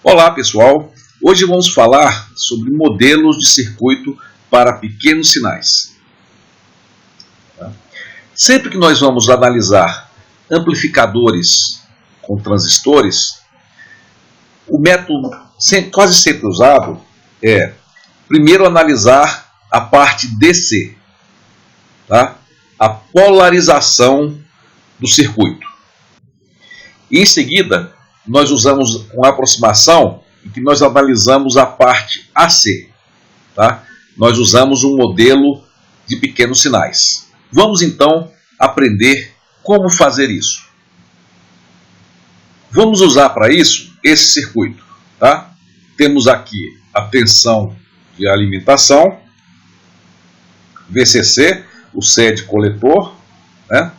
Olá pessoal, hoje vamos falar sobre modelos de circuito para pequenos sinais. Sempre que nós vamos analisar amplificadores com transistores, o método quase sempre usado é primeiro analisar a parte DC, tá? A polarização do circuito. E em seguida, nós usamos uma aproximação em que nós analisamos a parte AC. Tá? Nós usamos um modelo de pequenos sinais. Vamos então aprender como fazer isso. Vamos usar para isso esse circuito. Tá? Temos aqui a tensão de alimentação, VCC, o C é de coletor, né?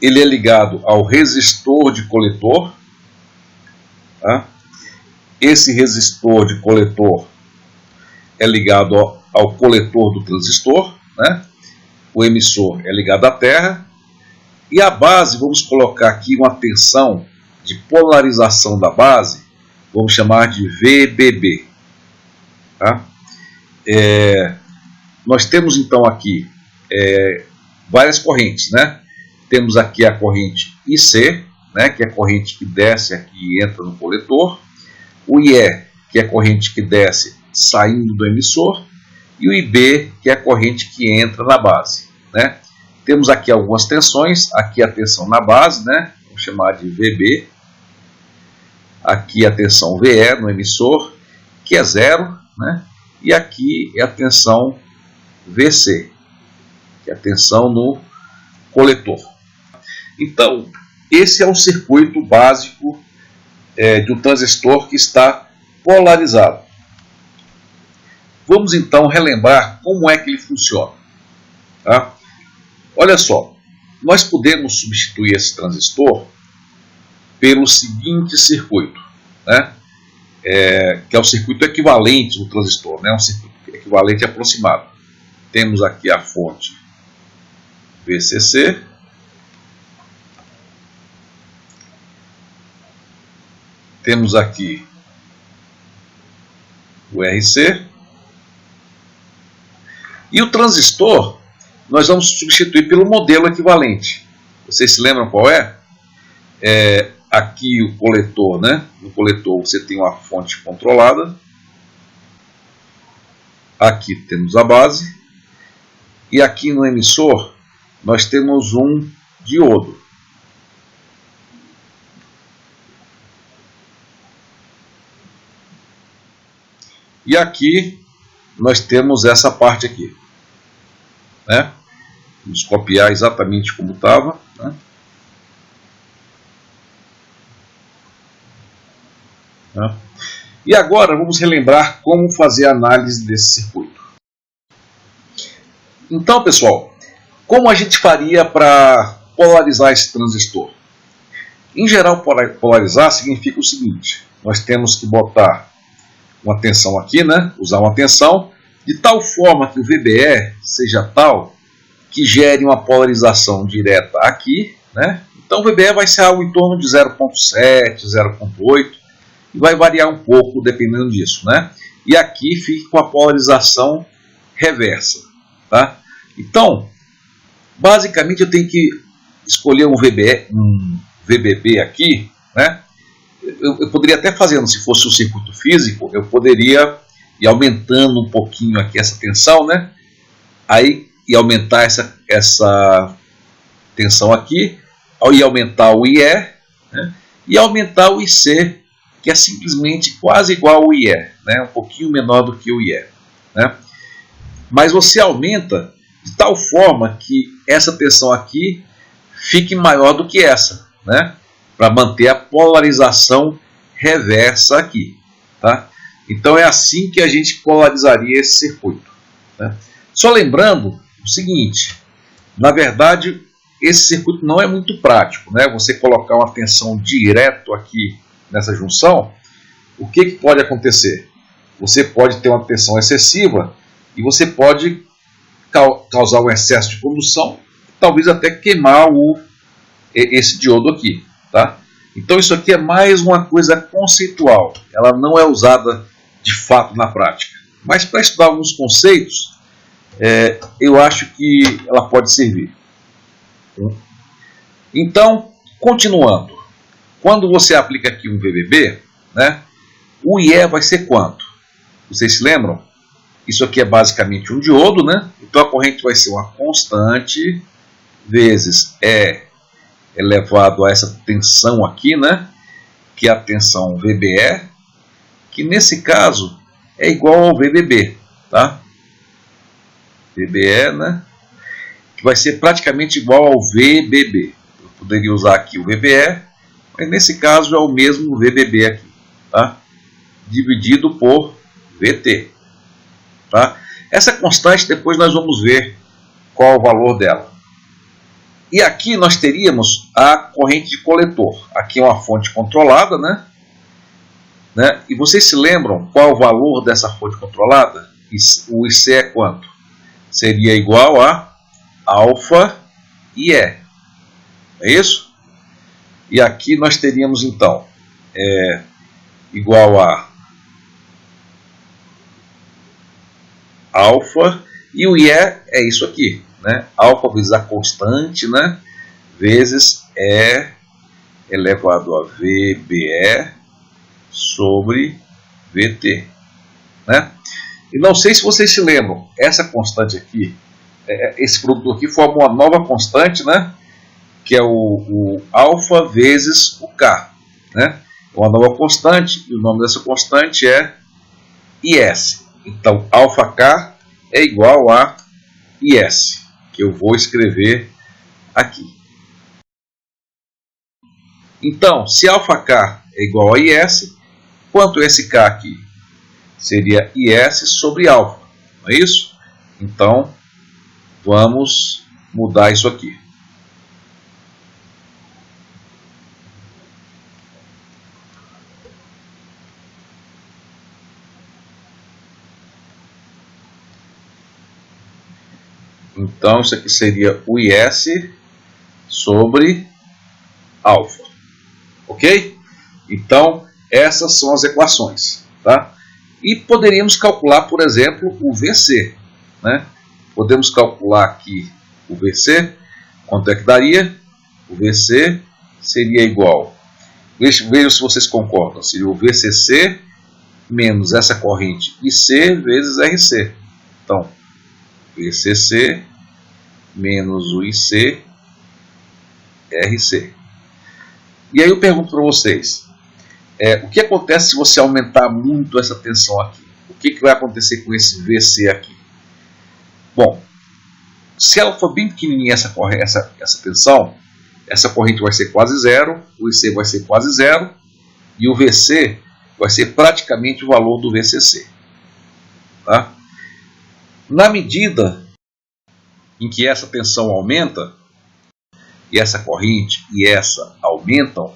Ele é ligado ao resistor de coletor. Tá? Esse resistor de coletor é ligado ao coletor do transistor, né? O emissor é ligado à terra, e a base, vamos colocar aqui uma tensão de polarização da base, vamos chamar de VBB. Tá? Nós temos então aqui várias correntes, né? Temos aqui a corrente IC, né, que é a corrente que desce aqui e entra no coletor, o IE, que é a corrente que desce saindo do emissor, e o IB, que é a corrente que entra na base. Né? Temos aqui algumas tensões, aqui a tensão na base, né, vamos chamar de VB, aqui a tensão VE no emissor, que é 0, né, e aqui é a tensão VC, que é a tensão no coletor. Então, esse é o circuito básico de um transistor que está polarizado. Vamos então relembrar como é que ele funciona. Tá? Olha só, nós podemos substituir esse transistor pelo seguinte circuito, né? Que é o circuito equivalente do transistor, né? Um circuito equivalente aproximado. Temos aqui a fonte VCC, temos aqui o RC, e o transistor nós vamos substituir pelo modelo equivalente. Vocês se lembram qual é? Aqui o coletor, né? No coletor você tem uma fonte controlada, aqui temos a base, e aqui no emissor nós temos um diodo. E aqui nós temos essa parte aqui, né? Vamos copiar exatamente como estava, né? E agora vamos relembrar como fazer a análise desse circuito. Então, pessoal, como a gente faria para polarizar esse transistor? Em geral, polarizar significa o seguinte: nós temos que botar uma tensão aqui, né? Usar uma tensão de tal forma que o VBE seja tal que gere uma polarização direta aqui, né? Então o VBE vai ser algo em torno de 0,7, 0,8 e vai variar um pouco dependendo disso, né? E aqui fica com a polarização reversa, tá? Então, basicamente eu tenho que escolher um VBB aqui, né? Eu poderia até fazendo, se fosse um circuito físico, eu poderia ir aumentando um pouquinho aqui essa tensão, né? Aí ia aumentar essa tensão aqui, ia aumentar o IE, né? E aumentar o IC, que é simplesmente quase igual ao IE, né? Um pouquinho menor do que o IE, né? Mas você aumenta de tal forma que essa tensão aqui fique maior do que essa, né? Para manter a polarização reversa aqui, tá? Então é assim que a gente polarizaria esse circuito, né? Só lembrando o seguinte: na verdade esse circuito não é muito prático, né? Você colocar uma tensão direto aqui nessa junção, o que pode acontecer? Você pode ter uma tensão excessiva e você pode causar um excesso de condução, talvez até queimar esse diodo aqui. Tá? Então isso aqui é mais uma coisa conceitual, ela não é usada de fato na prática. Mas para estudar alguns conceitos, eu acho que ela pode servir. Então, continuando, quando você aplica aqui um VBB, né, o IE vai ser quanto? Vocês se lembram? Isso aqui é basicamente um diodo, né? Então a corrente vai ser uma constante vezes E elevado a essa tensão aqui, né? Que é a tensão VBE, que nesse caso é igual ao VBB, tá? VBE, né? Que vai ser praticamente igual ao VBB. Eu poderia usar aqui o VBE, mas nesse caso é o mesmo VBB aqui, tá? Dividido por VT, tá? Essa constante depois nós vamos ver qual o valor dela. E aqui nós teríamos a corrente de coletor. Aqui é uma fonte controlada, né? E vocês se lembram qual o valor dessa fonte controlada? O IC é quanto? Seria igual a alfa IE. É isso? E aqui nós teríamos então igual a alfa, e o IE é isso aqui, né? Alfa vezes a constante, né? Vezes E elevado a VBE sobre VT, né? E não sei se vocês se lembram, essa constante aqui, esse produto aqui forma uma nova constante, né? Que é o alfa vezes o K, né? Uma nova constante, e o nome dessa constante é IS. Então, alfa K é igual a IS, que eu vou escrever aqui. Então, se alfa K é igual a IS, quanto é esse K aqui? Seria IS sobre alfa, não é isso? Então, vamos mudar isso aqui. Então, isso aqui seria o IS sobre alfa. Ok? Então, essas são as equações. Tá? E poderíamos calcular, por exemplo, o VC. Né? Podemos calcular aqui o VC. Quanto é que daria? O VC seria igual. Vejam se vocês concordam. Seria o VCC menos essa corrente IC vezes RC. Então, VCC menos o IC RC. E aí eu pergunto para vocês, o que acontece se você aumentar muito essa tensão aqui? O que vai acontecer com esse VC aqui? Bom, se ela for bem pequenininha essa tensão, essa corrente vai ser quase zero, o IC vai ser quase zero, e o VC vai ser praticamente o valor do VCC. Tá? Na medida em que essa tensão aumenta, e essa corrente e essa aumentam,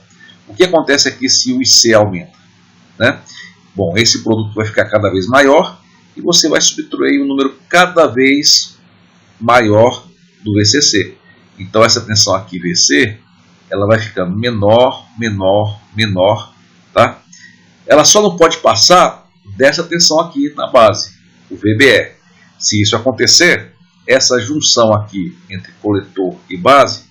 o que acontece aqui se o IC aumenta? Né? Bom, esse produto vai ficar cada vez maior e você vai subtrair um número cada vez maior do VCC. Então essa tensão aqui, VC, ela vai ficando menor, menor, menor. Tá? Ela só não pode passar dessa tensão aqui na base, o VBE. Se isso acontecer, essa junção aqui entre coletor e base,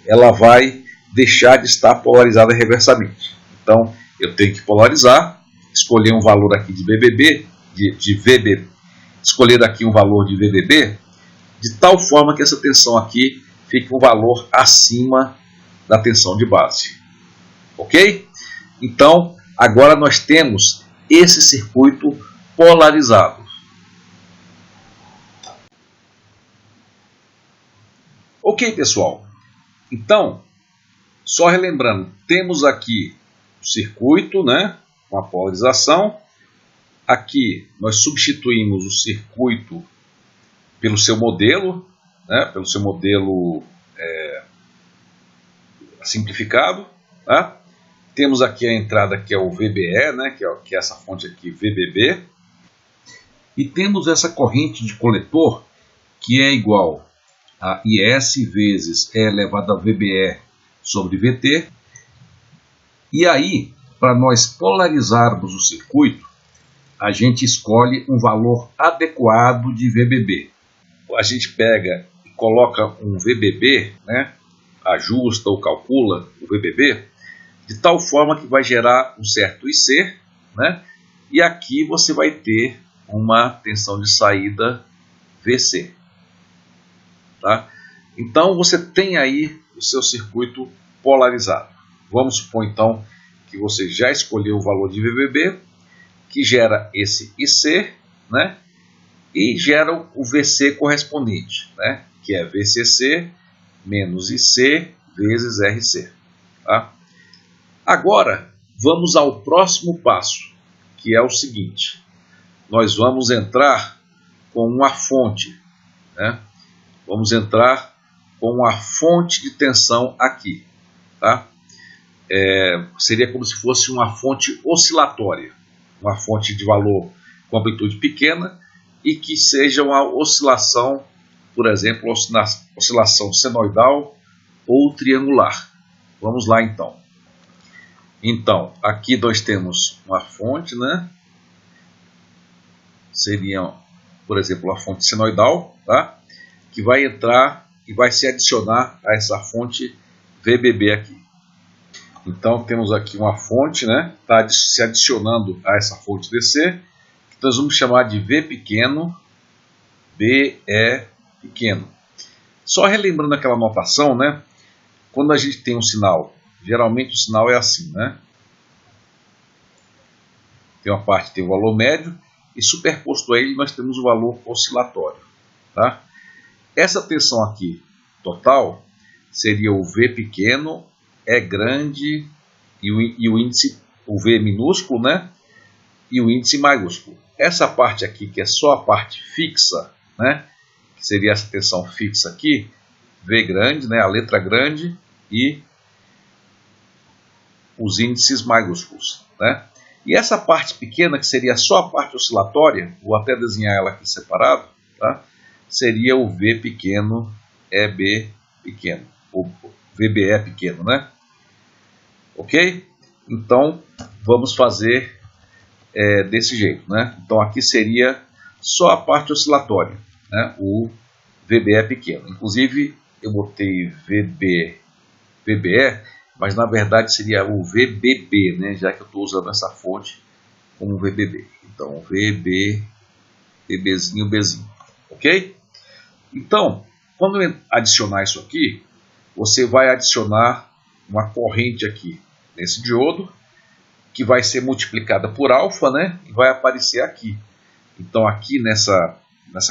ela vai deixar de estar polarizada reversamente. Então, eu tenho que polarizar, escolher um valor aqui de VBB, escolher aqui um valor de VBB, de tal forma que essa tensão aqui fique um valor acima da tensão de base. Ok? Então, agora nós temos esse circuito polarizado. Ok, pessoal? Então, só relembrando, temos aqui o circuito, né, com a polarização. Aqui nós substituímos o circuito pelo seu modelo, né, pelo seu modelo simplificado. Tá? Temos aqui a entrada que é o VBE, né, que é essa fonte aqui, VBB. E temos essa corrente de coletor que é igual a IS vezes E elevado a VBE sobre VT. E aí, para nós polarizarmos o circuito, a gente escolhe um valor adequado de VBB. A gente pega e coloca um VBB, né? Ajusta ou calcula o VBB, de tal forma que vai gerar um certo IC, né? E aqui você vai ter uma tensão de saída VC. Tá? Então você tem aí o seu circuito polarizado. Vamos supor então que você já escolheu o valor de VBB, que gera esse IC, né? E gera o VC correspondente, né? Que é VCC menos IC vezes RC. Tá? Agora vamos ao próximo passo, que é o seguinte: nós vamos entrar com uma fonte, né? Vamos entrar com uma fonte de tensão aqui, tá? Seria como se fosse uma fonte oscilatória, uma fonte de valor com amplitude pequena e que seja uma oscilação, por exemplo, oscilação senoidal ou triangular. Vamos lá então. Então, aqui nós temos uma fonte, né? Seria, por exemplo, a fonte senoidal, tá? Que vai entrar e vai se adicionar a essa fonte VBB aqui. Então temos aqui uma fonte, né? Está se adicionando a essa fonte DC, que nós vamos chamar de V pequeno, BE pequeno. Só relembrando aquela notação, né? Quando a gente tem um sinal, geralmente o sinal é assim, né? Tem uma parte que tem o valor médio e superposto a ele nós temos o valor oscilatório, tá? Essa tensão aqui total seria o V pequeno, E grande e o índice, o V minúsculo, né? E o índice maiúsculo. Essa parte aqui, que é só a parte fixa, né? Que seria essa tensão fixa aqui, V grande, né? A letra grande e os índices maiúsculos, né? E essa parte pequena, que seria só a parte oscilatória, vou até desenhar ela aqui separado, tá? Seria o V pequeno, EB pequeno, ou VBE pequeno, né? Ok? Então, vamos fazer desse jeito, né? Então, aqui seria só a parte oscilatória, né? O VBE pequeno. Inclusive, eu botei VBE, mas na verdade seria o VBB, né? Já que eu estou usando essa fonte como VBB. Então, VBzinho, Bzinho. Ok? Então, quando eu adicionar isso aqui, você vai adicionar uma corrente aqui nesse diodo, que vai ser multiplicada por alfa, né? E vai aparecer aqui. Então, aqui nessa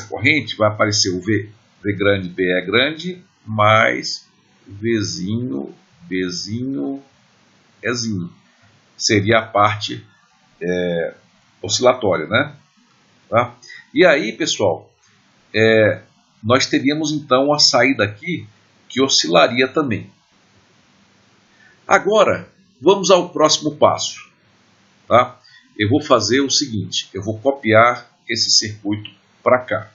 corrente vai aparecer o V grande, BE grande, mais Vzinho, Bzinho, Ezinho. Seria a parte oscilatória, né? Tá? E aí, pessoal, nós teríamos então a saída aqui que oscilaria também. Agora, vamos ao próximo passo. Tá? Eu vou fazer o seguinte, eu vou copiar esse circuito para cá.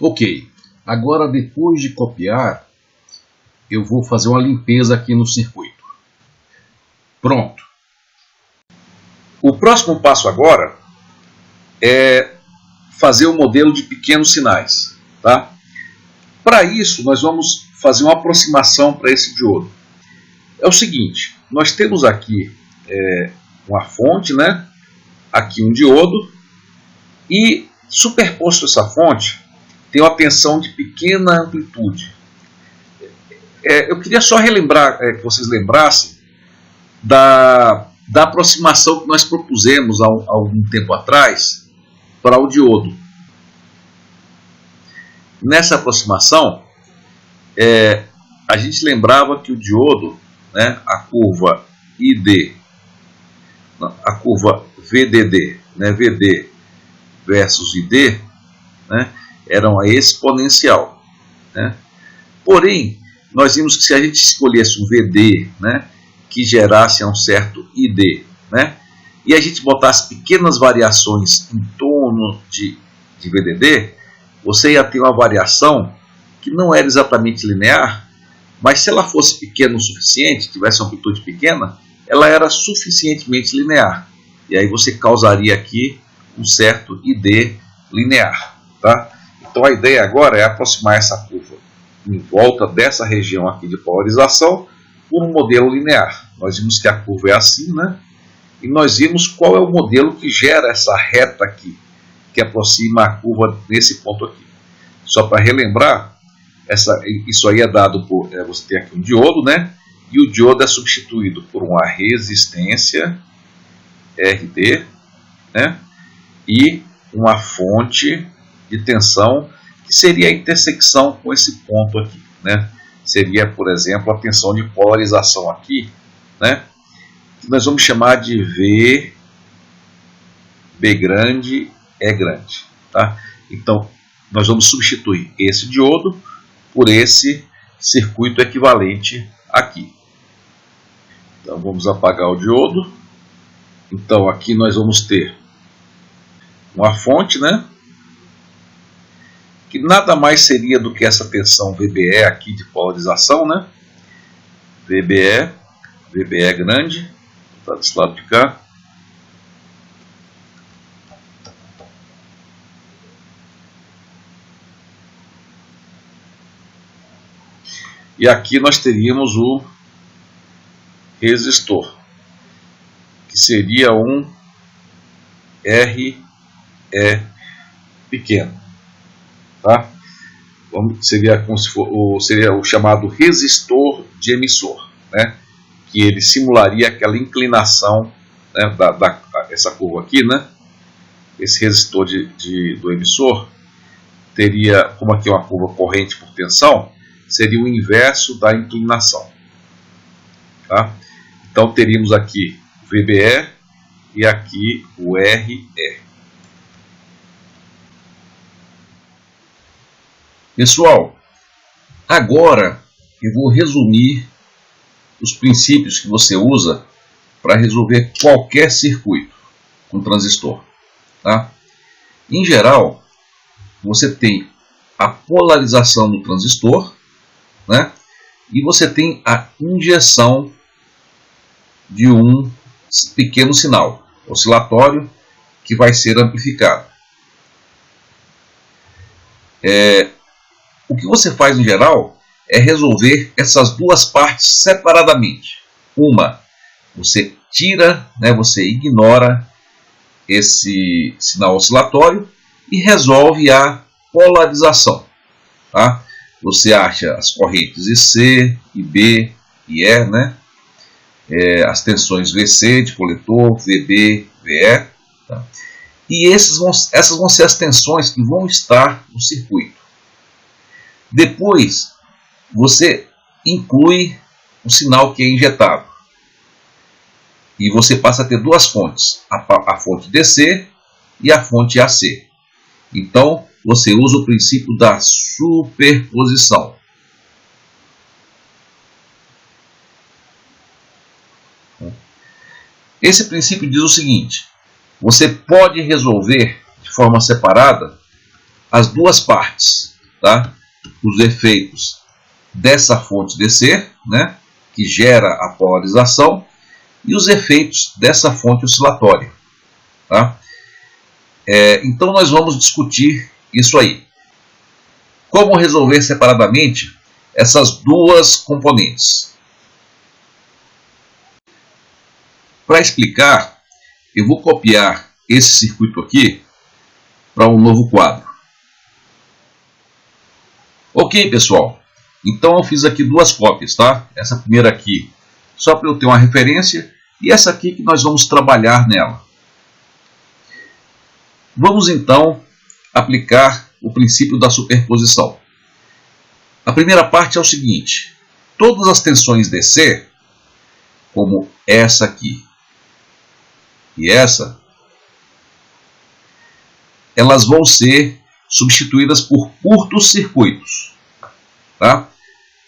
Ok, agora depois de copiar, eu vou fazer uma limpeza aqui no circuito. Pronto. O próximo passo agora é fazer o modelo de pequenos sinais. Tá? Para isso, nós vamos fazer uma aproximação para esse diodo. É o seguinte, nós temos aqui uma fonte, né? Aqui um diodo, e superposto a essa fonte tem uma tensão de pequena amplitude. Eu queria só relembrar, que vocês lembrassem da aproximação que nós propusemos há algum tempo atrás para o diodo. Nessa aproximação, a gente lembrava que o diodo, né, a curva ID, a curva VDD, né, VD versus ID, né, era uma exponencial. Né? Porém, nós vimos que se a gente escolhesse um VD, né, que gerasse um certo ID, né, e a gente botasse pequenas variações em torno de VDD, você ia ter uma variação que não era exatamente linear, Mas se ela fosse pequena o suficiente, tivesse uma amplitude pequena, ela era suficientemente linear. E aí você causaria aqui um certo ID linear. Tá? Então a ideia agora é aproximar essa curva em volta dessa região aqui de polarização por um modelo linear. Nós vimos que a curva é assim, né? E nós vimos qual é o modelo que gera essa reta aqui, que aproxima a curva nesse ponto aqui. Só para relembrar, isso aí é dado por, você tem aqui um diodo, né? E o diodo é substituído por uma resistência, RD, né? E uma fonte de tensão, que seria a intersecção com esse ponto aqui, né? Seria, por exemplo, a tensão de polarização aqui, né? Que nós vamos chamar de V, B grande, E grande, tá? Então, nós vamos substituir esse diodo por esse circuito equivalente aqui. Então, vamos apagar o diodo. Então, aqui nós vamos ter uma fonte, né? Que nada mais seria do que essa tensão VBE aqui de polarização, né? VBE grande, tá desse lado de cá. E aqui nós teríamos o resistor, que seria um RE pequeno, tá? Seria como se for, seria o chamado resistor de emissor, né? Que ele simularia aquela inclinação, né, essa curva aqui, né? Esse resistor do emissor teria, como aqui é uma curva corrente por tensão, seria o inverso da inclinação, tá? Então teríamos aqui o VBE e aqui o RE. Pessoal, agora eu vou resumir os princípios que você usa para resolver qualquer circuito com transistor, tá? Em geral, você tem a polarização do transistor, né? E você tem a injeção de um pequeno sinal oscilatório que vai ser amplificado. O que você faz em geral é resolver essas duas partes separadamente. Uma, você tira, né, você ignora esse sinal oscilatório e resolve a polarização, tá? Você acha as correntes IC, IB e E, né? As tensões VC de coletor, VB, VE, tá? E essas vão ser as tensões que vão estar no circuito. Depois, você inclui o sinal que é injetado. E você passa a ter duas fontes, a fonte DC e a fonte AC. Então, você usa o princípio da superposição. Esse princípio diz o seguinte: você pode resolver de forma separada as duas partes, tá? Os efeitos dessa fonte DC, né, que gera a polarização, e os efeitos dessa fonte oscilatória, tá? Então nós vamos discutir isso aí. Como resolver separadamente essas duas componentes? Para explicar, eu vou copiar esse circuito aqui para um novo quadro. Ok, pessoal? Então eu fiz aqui duas cópias, tá? Essa primeira aqui, só para eu ter uma referência, e essa aqui que nós vamos trabalhar nela. Vamos então aplicar o princípio da superposição. A primeira parte é o seguinte: todas as tensões DC, como essa aqui e essa, elas vão ser substituídas por curtos circuitos, tá?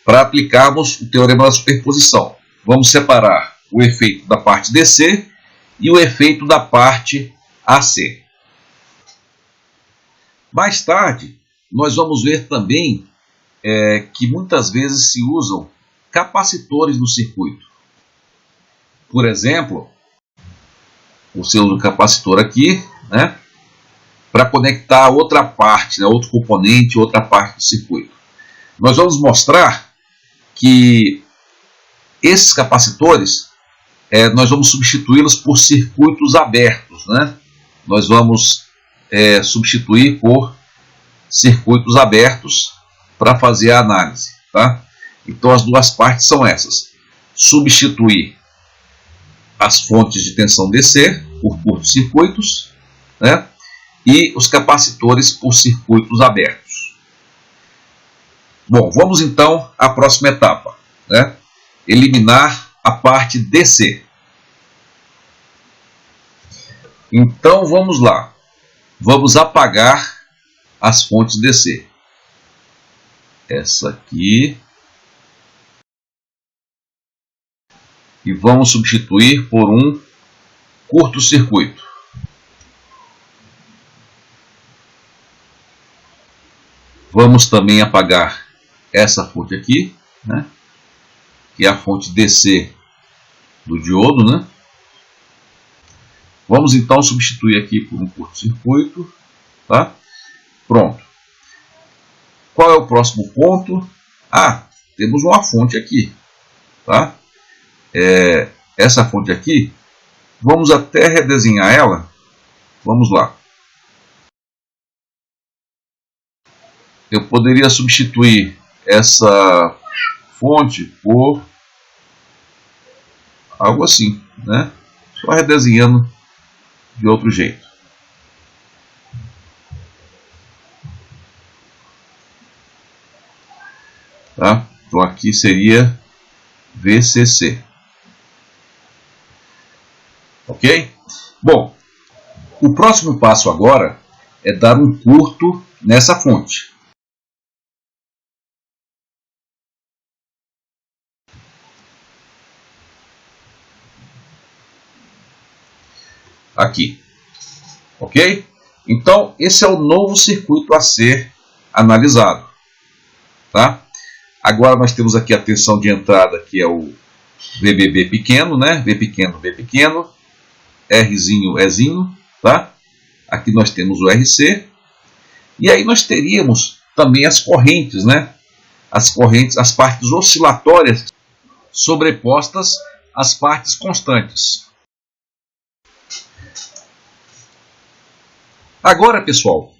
Para aplicarmos o teorema da superposição. Vamos separar o efeito da parte DC e o efeito da parte AC. Mais tarde, nós vamos ver também que muitas vezes se usam capacitores do circuito. Por exemplo, você usa o capacitor aqui, né, para conectar outra parte, né, outro componente, outra parte do circuito. Nós vamos mostrar que esses capacitores, nós vamos substituí-los por circuitos abertos, né? Nós vamos substituir por circuitos abertos para fazer a análise, tá? Então as duas partes são essas: substituir as fontes de tensão DC por curtos-circuitos, né? E os capacitores por circuitos abertos. Bom, vamos então à próxima etapa, né? Eliminar a parte DC. Então vamos lá. Vamos apagar as fontes DC. Essa aqui. E vamos substituir por um curto-circuito. Vamos também apagar essa fonte aqui, né? Que é a fonte DC do diodo, né? Vamos então substituir aqui por um curto-circuito, tá? Pronto. Qual é o próximo ponto? Ah, temos uma fonte aqui, tá? Essa fonte aqui, vamos até redesenhar ela. Vamos lá. Eu poderia substituir essa fonte por algo assim, né? Só redesenhando de outro jeito. Tá? Então aqui seria VCC. Ok? Bom, o próximo passo agora é dar um curto nessa fonte. Aqui, ok? Então esse é o novo circuito a ser analisado, tá? Agora nós temos aqui a tensão de entrada, que é o VBB pequeno, né? V pequeno, B pequeno, Rzinho, Ezinho, tá? Aqui nós temos o RC, e aí nós teríamos também as correntes, né? As correntes, as partes oscilatórias sobrepostas às partes constantes. Agora, pessoal,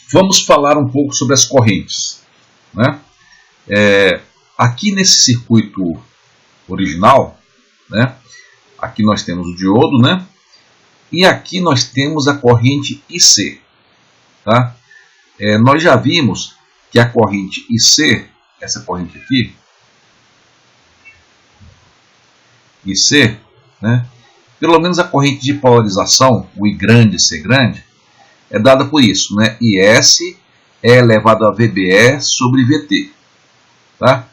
vamos falar um pouco sobre as correntes, né? Aqui nesse circuito original, né? Aqui nós temos o diodo, né? E aqui nós temos a corrente IC, tá? Nós já vimos que a corrente IC, essa corrente aqui, IC, né? Pelo menos a corrente de polarização, o I grande, C grande, é dada por isso, né? IS é elevado a VBE sobre VT, tá?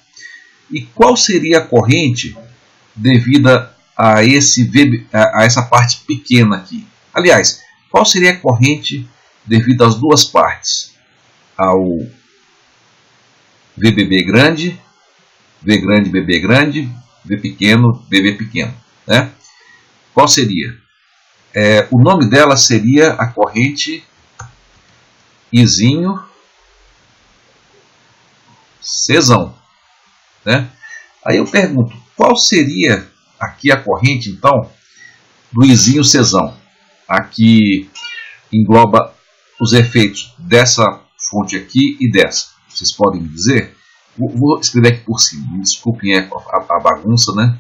E qual seria a corrente devida a essa parte pequena aqui? Aliás, qual seria a corrente devido às duas partes? Ao VBB grande, V grande, BB grande, V pequeno, BB pequeno, né? Qual seria? O nome dela seria a corrente Izinho Czão, né? Aí eu pergunto, qual seria aqui a corrente, então, do Izinho Czão? Aqui engloba os efeitos dessa fonte aqui e dessa. Vocês podem me dizer? Vou escrever aqui por cima, me desculpem a bagunça, né?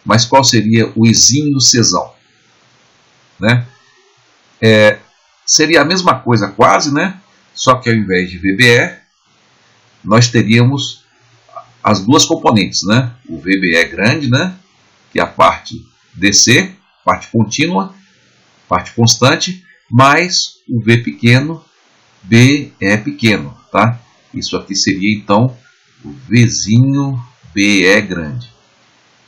Mas qual seria o Izinho Czão, né? Seria a mesma coisa quase, né? Só que ao invés de VBE, nós teríamos as duas componentes, né? O VBE grande, né? Que é a parte DC, parte contínua, parte constante, mais o V pequeno, BE pequeno, tá? Isso aqui seria então o Vzinho BE grande,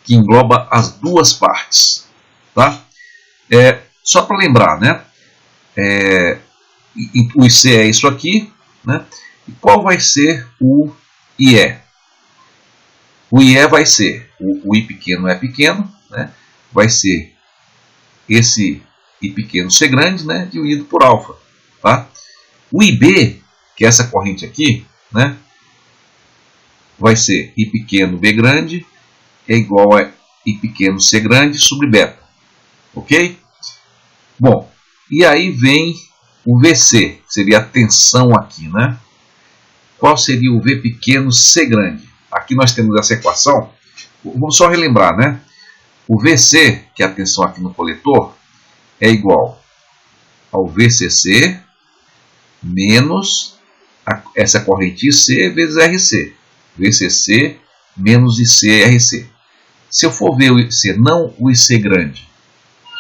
que engloba as duas partes, tá? Só para lembrar, né? O IC é isso aqui, né? E qual vai ser o IE? O IE vai ser, o I pequeno é pequeno, né? Vai ser esse I pequeno C grande, né? Dividido por alfa. Tá? O IB, que é essa corrente aqui, né? Vai ser I pequeno B grande é igual a I pequeno C grande sobre beta. Ok? Bom, e aí vem o VC, que seria a tensão aqui, né? Qual seria o V pequeno C grande? Aqui nós temos essa equação. Vamos só relembrar, né? O VC, que é a tensão aqui no coletor, é igual ao VCC menos essa corrente IC vezes RC. VCC menos IC/RC. Se eu for ver o IC, não o IC grande,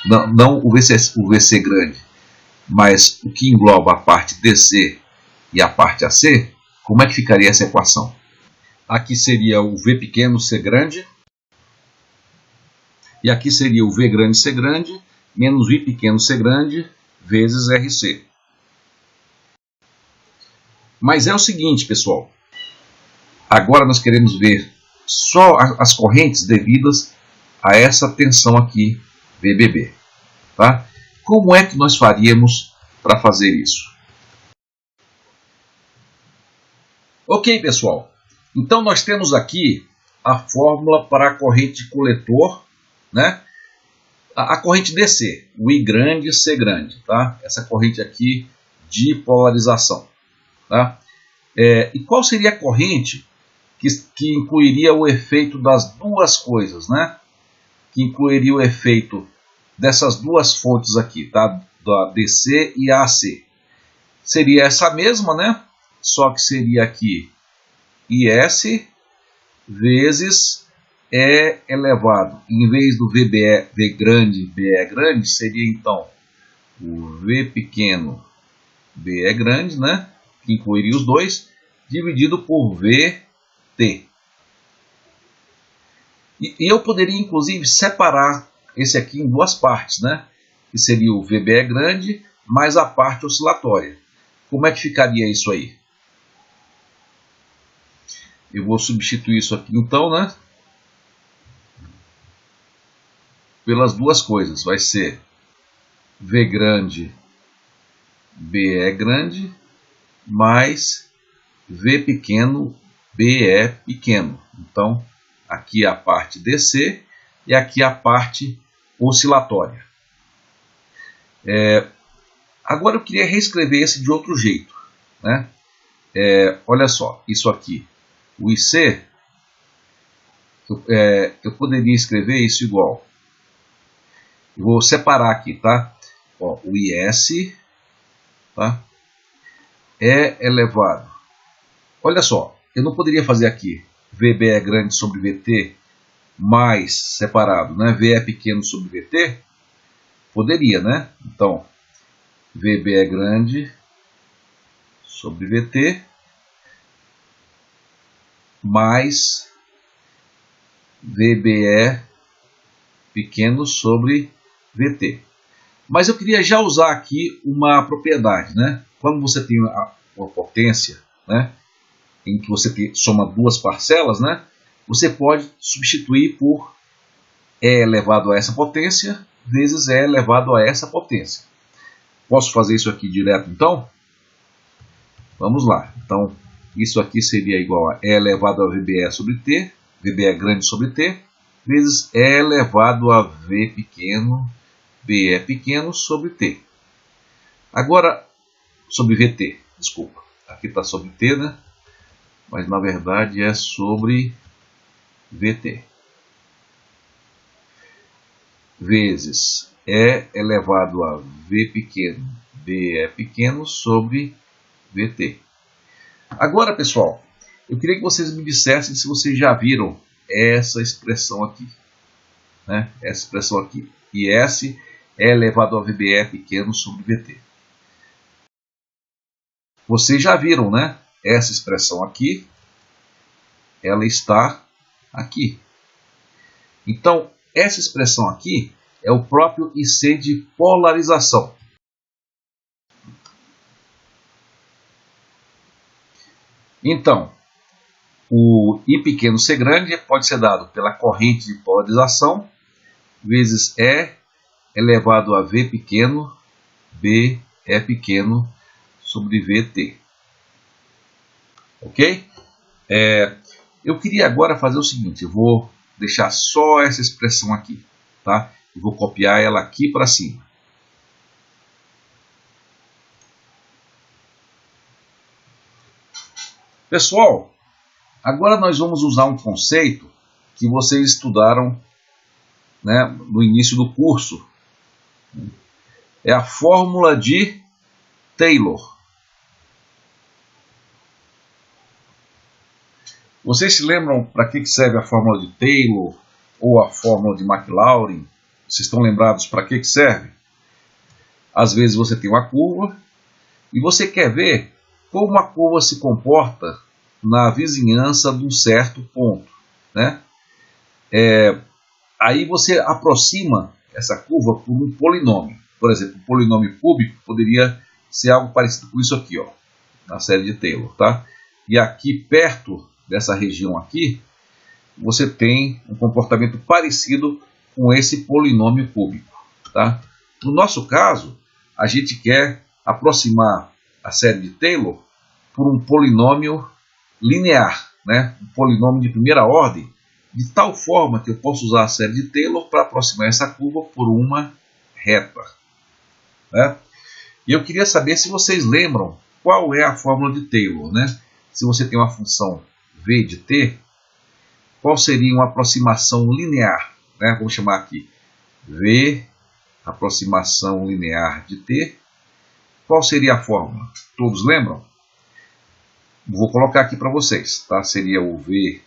não o VC grande, mas o que engloba a parte DC e a parte AC, como é que ficaria essa equação? Aqui seria o V pequeno C grande, e aqui seria o V grande C grande, menos o I pequeno C grande, vezes RC. Mas é o seguinte, pessoal. Agora nós queremos ver só as correntes devidas a essa tensão aqui, VBB. Tá? Como é que nós faríamos para fazer isso? Ok, pessoal. Então nós temos aqui a fórmula para a corrente coletor, né? A corrente DC, o I grande e C grande, tá? Essa corrente aqui de polarização, tá? E qual seria a corrente que incluiria o efeito das duas coisas, né? Que incluiria o efeito dessas duas fontes aqui, tá? Da DC e AC. Seria essa mesma, né? Só que seria aqui IS vezes E elevado. Em vez do VBE, V grande, BE grande, seria então o V pequeno, BE grande, né? Que incluiria os dois, dividido por VT. E eu poderia, inclusive, separar esse aqui em duas partes, né? Que seria o VBE grande mais a parte oscilatória. Como é que ficaria isso aí? Eu vou substituir isso aqui, então, né? Pelas duas coisas. Vai ser V grande, BE grande, mais V pequeno, BE pequeno. Então, aqui a parte DC e aqui a parte oscilatória. Agora eu queria reescrever esse de outro jeito, né? Olha só, isso aqui, o IC, eu poderia escrever isso igual. Eu vou separar aqui, tá? Ó, o IS, tá? É elevado. Olha só, eu não poderia fazer aqui VB é grande sobre VT mais separado, né? V é pequeno sobre VT? Poderia, né? Então, VB é grande sobre VT mais VBE pequeno sobre VT. Mas eu queria já usar aqui uma propriedade, né? Quando você tem uma potência, né? Em que você soma duas parcelas, né? Você pode substituir por E elevado a essa potência vezes E elevado a essa potência. Posso fazer isso aqui direto, então? Vamos lá. Então, isso aqui seria igual a E elevado a VBE sobre T, VBE grande sobre T, vezes E elevado a V pequeno, BE pequeno sobre T. Agora, sobre VT, desculpa. Aqui está sobre T, né? Mas na verdade é sobre VT. Vezes E elevado a V pequeno, BE pequeno sobre VT. Agora, pessoal, eu queria que vocês me dissessem se vocês já viram essa expressão aqui, né? Essa expressão aqui, IS E elevado a VBE pequeno sobre VT. Vocês já viram, né? Essa expressão aqui, ela está aqui. Então, essa expressão aqui é o próprio IC de polarização. Então, O I pequeno C grande pode ser dado pela corrente de polarização vezes E elevado a V pequeno, B E pequeno sobre VT. Ok? Eu queria agora fazer o seguinte, eu vou deixar só essa expressão aqui, tá? Eu vou copiar ela aqui para cima. Pessoal, agora nós vamos usar um conceito que vocês estudaram, né, no início do curso. É a fórmula de Taylor. Vocês se lembram para que serve a fórmula de Taylor ou a fórmula de Maclaurin? Vocês estão lembrados para que serve? Às vezes você tem uma curva e você quer ver como a curva se comporta na vizinhança de um certo ponto, né? Aí você aproxima essa curva por um polinômio. Por exemplo, um polinômio cúbico poderia ser algo parecido com isso aqui, ó, na série de Taylor, tá? E aqui perto dessa região aqui, você tem um comportamento parecido com esse polinômio cúbico, tá? No nosso caso, a gente quer aproximar a série de Taylor por um polinômio linear, né? Um polinômio de primeira ordem, de tal forma que eu posso usar a série de Taylor para aproximar essa curva por uma reta, né? E eu queria saber se vocês lembram qual é a fórmula de Taylor, né? Se você tem uma função v de t, qual seria uma aproximação linear, né? Vamos chamar aqui v aproximação linear de t. Qual seria a fórmula? Todos lembram? Vou colocar aqui para vocês, tá? Seria o v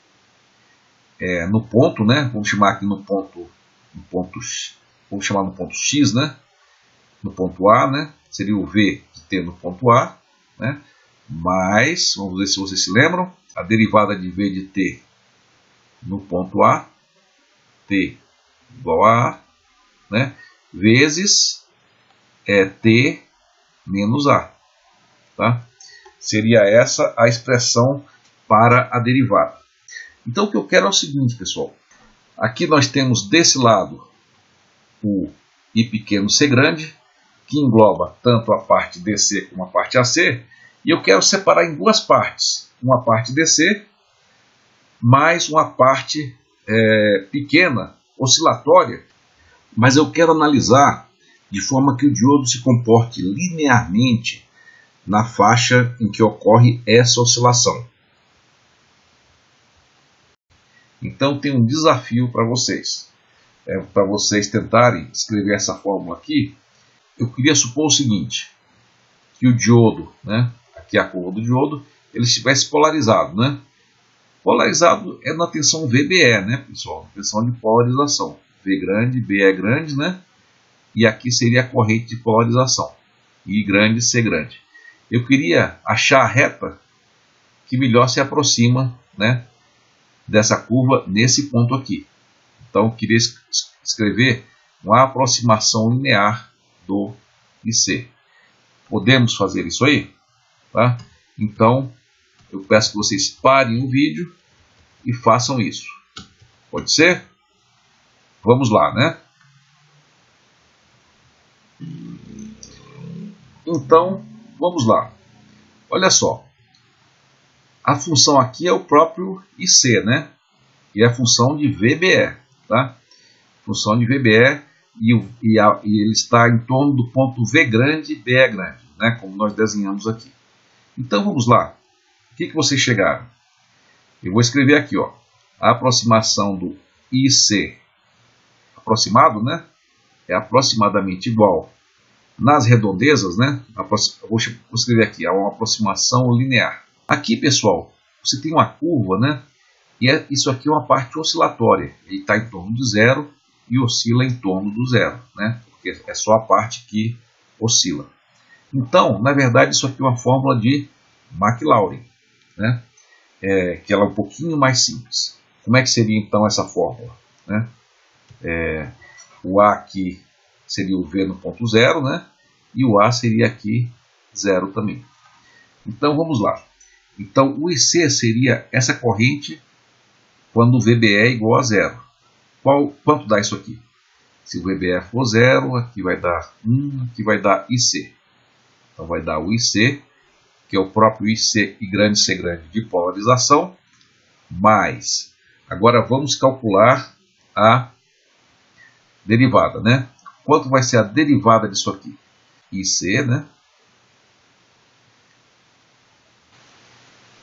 no ponto, né? Vamos chamar aqui no ponto vamos chamar no ponto x, né? No ponto A, né? Seria o v de t no ponto A, né? Mais, vamos ver se vocês se lembram, a derivada de v de t no ponto A, t igual a A, né? Vezes t menos A, tá? Seria essa a expressão para a derivada. Então o que eu quero é o seguinte, pessoal. Aqui nós temos desse lado o I pequeno C grande, que engloba tanto a parte DC como a parte AC, e eu quero separar em duas partes. Uma parte DC, mais uma parte pequena, oscilatória, mas eu quero analisar de forma que o diodo se comporte linearmente na faixa em que ocorre essa oscilação. Então tem um desafio para vocês. Para vocês tentarem escrever essa fórmula aqui, eu queria supor o seguinte, que o diodo, né, aqui é a curva do diodo, ele estivesse polarizado, né? Polarizado é na tensão VBE, né, pessoal? Tensão de polarização. V grande, B é grande, né? E aqui seria a corrente de polarização. I grande, C grande. Eu queria achar a reta que melhor se aproxima, né, dessa curva nesse ponto aqui. Então eu queria escrever uma aproximação linear do IC. Podemos fazer isso aí? Tá? Então eu peço que vocês parem o vídeo e façam isso. Pode ser? Vamos lá, né? Então, vamos lá. Olha só. A função aqui é o próprio IC, né? E é a função de VBE, tá? Função de VBE e ele está em torno do ponto V grande e BE grande, né? Como nós desenhamos aqui. Então, vamos lá. O que vocês chegaram? Eu vou escrever aqui, ó. A aproximação do IC aproximado, né? É aproximadamente igual nas redondezas, né? Vou escrever aqui, é uma aproximação linear. Aqui, pessoal, você tem uma curva, né? E isso aqui é uma parte oscilatória. Ele está em torno de zero e oscila em torno do zero, né? Porque é só a parte que oscila. Então, na verdade, isso aqui é uma fórmula de Maclaurin, né? Que ela é um pouquinho mais simples. Como é que seria, então, essa fórmula, né? O A aqui seria o V no ponto zero, né? E o A seria aqui zero também. Então, vamos lá. Então, o IC seria essa corrente quando o VBE é igual a zero. Quanto dá isso aqui? Se o VBE for zero, aqui vai dar 1, aqui vai dar IC. Então, vai dar o IC, que é o próprio IC I grande C grande de polarização, mais. Agora, vamos calcular a derivada, né? Quanto vai ser a derivada disso aqui? IC, né?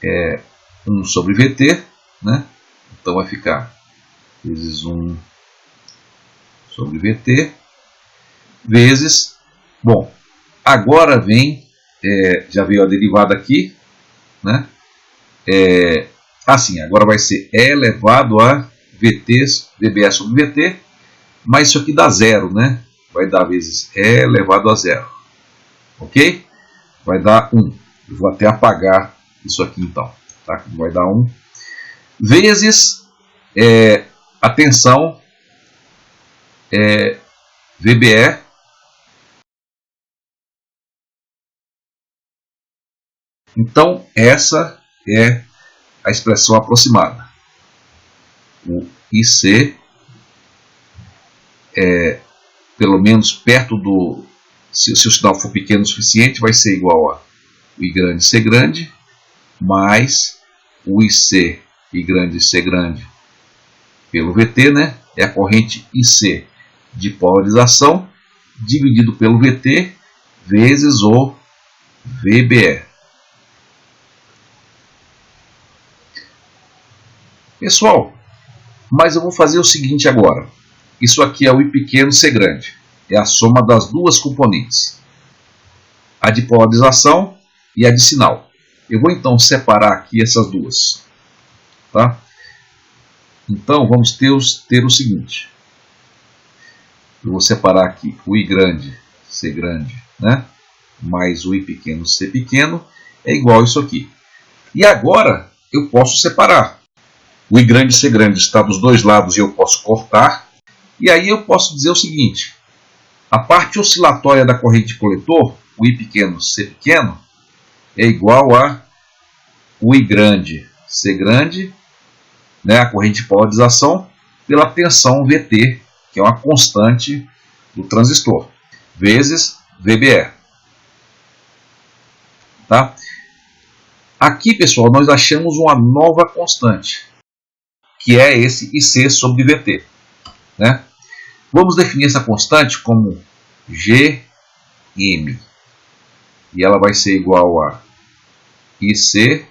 É 1 sobre VT, né? Então vai ficar vezes 1 sobre VT, vezes, bom, agora vem, já veio a derivada aqui, né? Assim, agora vai ser E elevado a VBE sobre VT, mas isso aqui dá zero, né? Vai dar vezes E elevado a zero, ok? Vai dar 1, eu vou até apagar isso aqui então, tá? Vai dar 1, vezes a tensão VBE Então, essa é a expressão aproximada. O IC pelo menos perto do... Se o sinal for pequeno o suficiente, vai ser igual a o I grande C grande, mais o IC I grande C grande pelo VT, né? É a corrente IC de polarização, dividido pelo VT, vezes o VBE. Pessoal, mas eu vou fazer o seguinte agora. Isso aqui é o I pequeno C grande. É a soma das duas componentes. A de polarização e a de sinal. Eu vou então separar aqui essas duas. Tá? Então vamos ter o seguinte. Eu vou separar aqui o I grande C grande, né? Mais o I pequeno C pequeno é igual a isso aqui. E agora eu posso separar. O I grande C grande está dos dois lados e eu posso cortar. E aí eu posso dizer o seguinte. A parte oscilatória da corrente coletor, o I pequeno C pequeno, é igual a o I grande C grande, né, a corrente de polarização, pela tensão VT, que é uma constante do transistor, vezes VBE. Tá? Aqui, pessoal, nós achamos uma nova constante, que é esse IC sobre VT. Né? Vamos definir essa constante como Gm. E ela vai ser igual a IC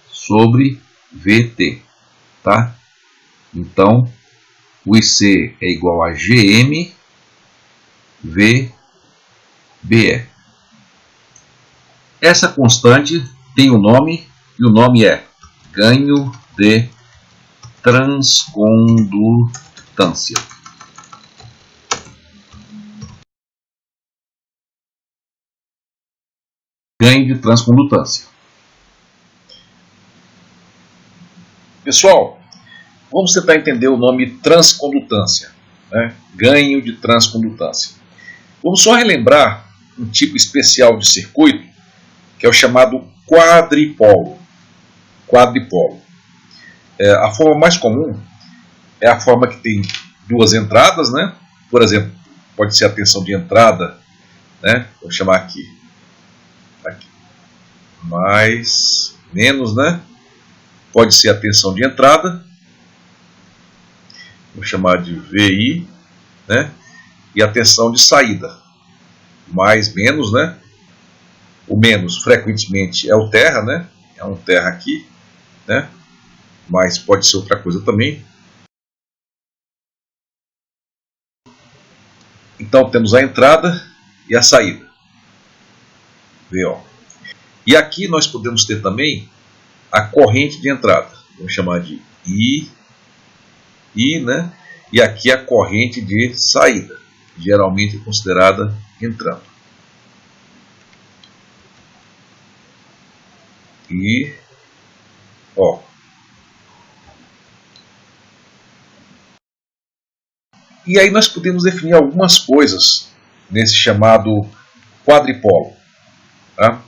sobre VT. Tá? Então, o IC é igual a Gm VBE. Essa constante tem um nome, e o nome é ganho de transcondutância. Ganho de transcondutância. Pessoal, vamos tentar entender o nome transcondutância, né? Ganho de transcondutância. Vamos só relembrar um tipo especial de circuito, que é o chamado quadripolo. Quadripolo. A forma mais comum é a forma que tem duas entradas, né? Por exemplo, pode ser a tensão de entrada, né? Vou chamar aqui mais, menos, né? Pode ser a tensão de entrada, vou chamar de VI, né? E a tensão de saída, mais, menos, né? O menos frequentemente é o terra, né? É um terra aqui, né? Mas pode ser outra coisa também. Então temos a entrada e a saída, VO. E aqui nós podemos ter também a corrente de entrada. Vamos chamar de I, né? E aqui a corrente de saída, geralmente considerada entrando. E, ó. E aí nós podemos definir algumas coisas nesse chamado quadripolo. Tá?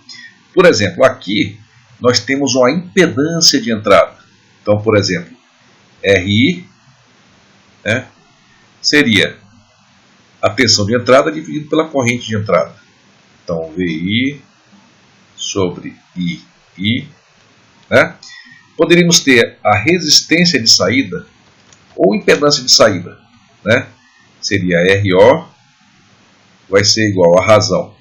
Por exemplo, aqui nós temos uma impedância de entrada. Então, por exemplo, RI, né, seria a tensão de entrada dividido pela corrente de entrada. Então, VI sobre II. Né? Poderíamos ter a resistência de saída ou impedância de saída. Né? Seria RO, vai ser igual a razão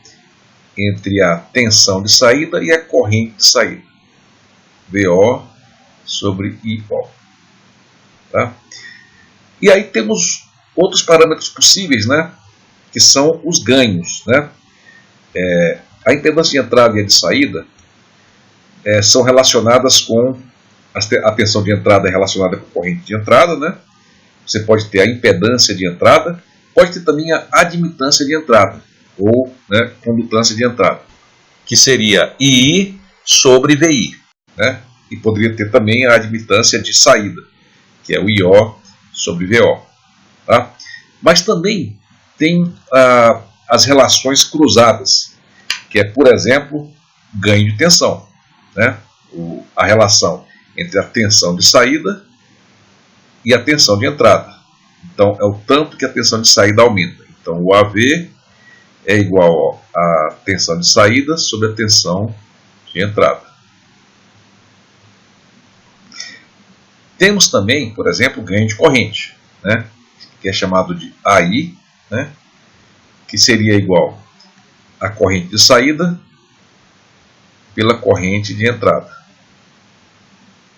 entre a tensão de saída e a corrente de saída. VO sobre IO. Tá? E aí temos outros parâmetros possíveis, né? Que são os ganhos. Né? A impedância de entrada e a de saída são relacionadas com a tensão de entrada é relacionada com a corrente de entrada, né? Você pode ter a impedância de entrada, pode ter também a admitância de entrada, ou, né, condutância de entrada, que seria II sobre VI. Né? E poderia ter também a admitância de saída, que é o IO sobre VO. Tá? Mas também tem as relações cruzadas, que é, por exemplo, ganho de tensão. Né? A relação entre a tensão de saída e a tensão de entrada. Então, é o tanto que a tensão de saída aumenta. Então, o AV é igual à tensão de saída sobre a tensão de entrada. Temos também, por exemplo, o ganho de corrente, né? Que é chamado de AI, né? Que seria igual à corrente de saída pela corrente de entrada.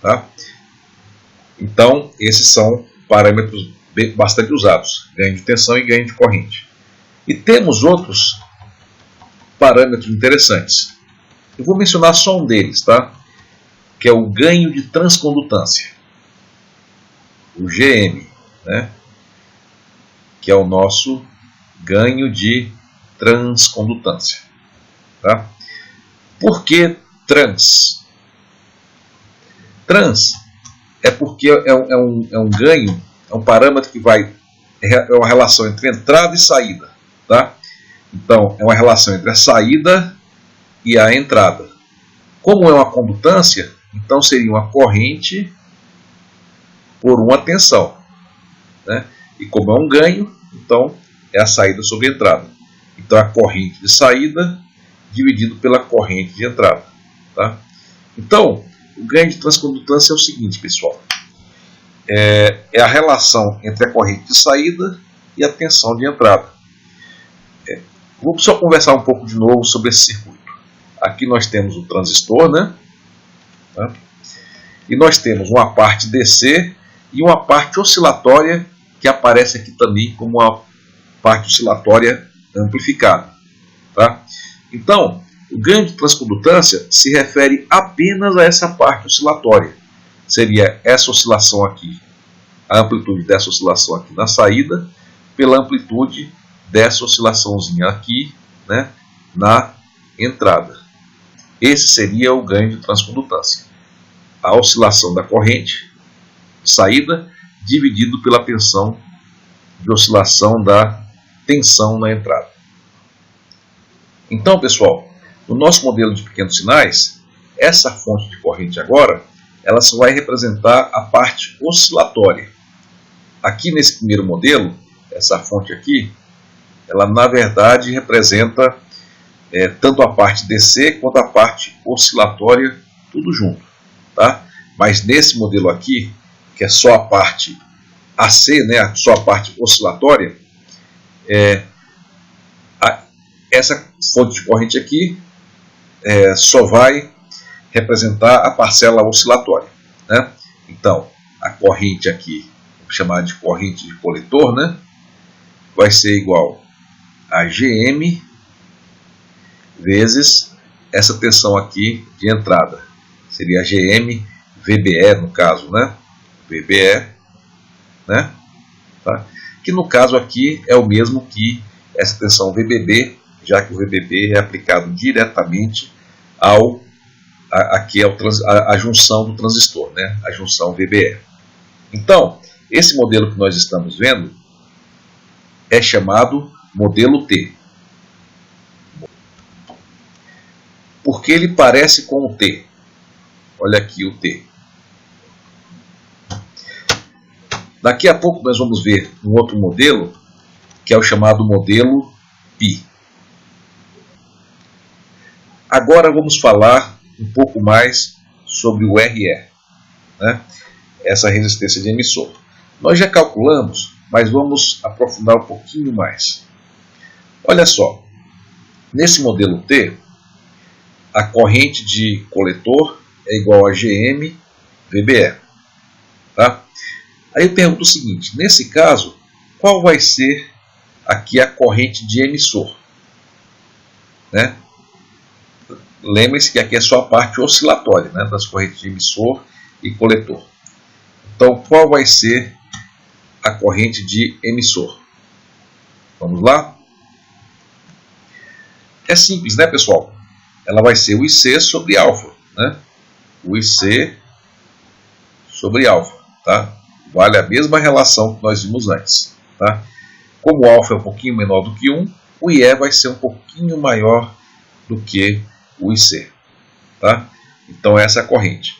Tá? Então, esses são parâmetros bastante usados, ganho de tensão e ganho de corrente. E temos outros parâmetros interessantes. Eu vou mencionar só um deles, tá? Que é o ganho de transcondutância, o GM, né? Que é o nosso ganho de transcondutância. Tá? Por que trans? Trans é porque é um ganho, é um parâmetro que é uma relação entre entrada e saída. Tá? Então, é uma relação entre a saída e a entrada. Como é uma condutância, então seria uma corrente por uma tensão. Né? E como é um ganho, então é a saída sobre a entrada. Então, a corrente de saída dividido pela corrente de entrada. Tá? Então, o ganho de transcondutância é o seguinte, pessoal. É a relação entre a corrente de saída e a tensão de entrada. Vamos só conversar um pouco de novo sobre esse circuito. Aqui nós temos o transistor, né? Tá? E nós temos uma parte DC e uma parte oscilatória que aparece aqui também como uma parte oscilatória amplificada. Tá? Então, o ganho de transcondutância se refere apenas a essa parte oscilatória. Seria essa oscilação aqui, a amplitude dessa oscilação aqui na saída, pela amplitude dessa oscilaçãozinha aqui, né, na entrada. Esse seria o ganho de transcondutância. A oscilação da corrente de saída dividido pela tensão de oscilação da tensão na entrada. Então, pessoal, no nosso modelo de pequenos sinais, essa fonte de corrente agora, ela só vai representar a parte oscilatória. Aqui nesse primeiro modelo, essa fonte aqui, ela na verdade representa tanto a parte DC quanto a parte oscilatória, tudo junto. Tá? Mas nesse modelo aqui, que é só a parte AC, né, só a parte oscilatória, essa fonte de corrente aqui só vai representar a parcela oscilatória. Né? Então, a corrente aqui, vou chamar de corrente de coletor, né, vai ser igual a GM vezes essa tensão aqui de entrada. Seria GM VBE no caso, né? VBE, né? Tá? Que no caso aqui é o mesmo que essa tensão VBB, já que o VBB é aplicado diretamente aqui a junção do transistor, né? A junção VBE. Então, esse modelo que nós estamos vendo é chamado modelo T. Porque ele parece com o T. Olha aqui o T. Daqui a pouco nós vamos ver um outro modelo, que é o chamado modelo π. Agora vamos falar um pouco mais sobre o RE, né? Essa resistência de emissor. Nós já calculamos, mas vamos aprofundar um pouquinho mais. Olha só, nesse modelo T, a corrente de coletor é igual a GM VBE. Tá? Aí eu pergunto o seguinte, nesse caso, qual vai ser aqui a corrente de emissor? Né? Lembre-se que aqui é só a parte oscilatória, né, das correntes de emissor e coletor. Então, qual vai ser a corrente de emissor? Vamos lá? É simples, né, pessoal? Ela vai ser o IC sobre alfa, né? O IC sobre alfa, tá? Vale a mesma relação que nós vimos antes, tá? Como o alfa é um pouquinho menor do que 1, o IE vai ser um pouquinho maior do que o IC, tá? Então essa é a corrente.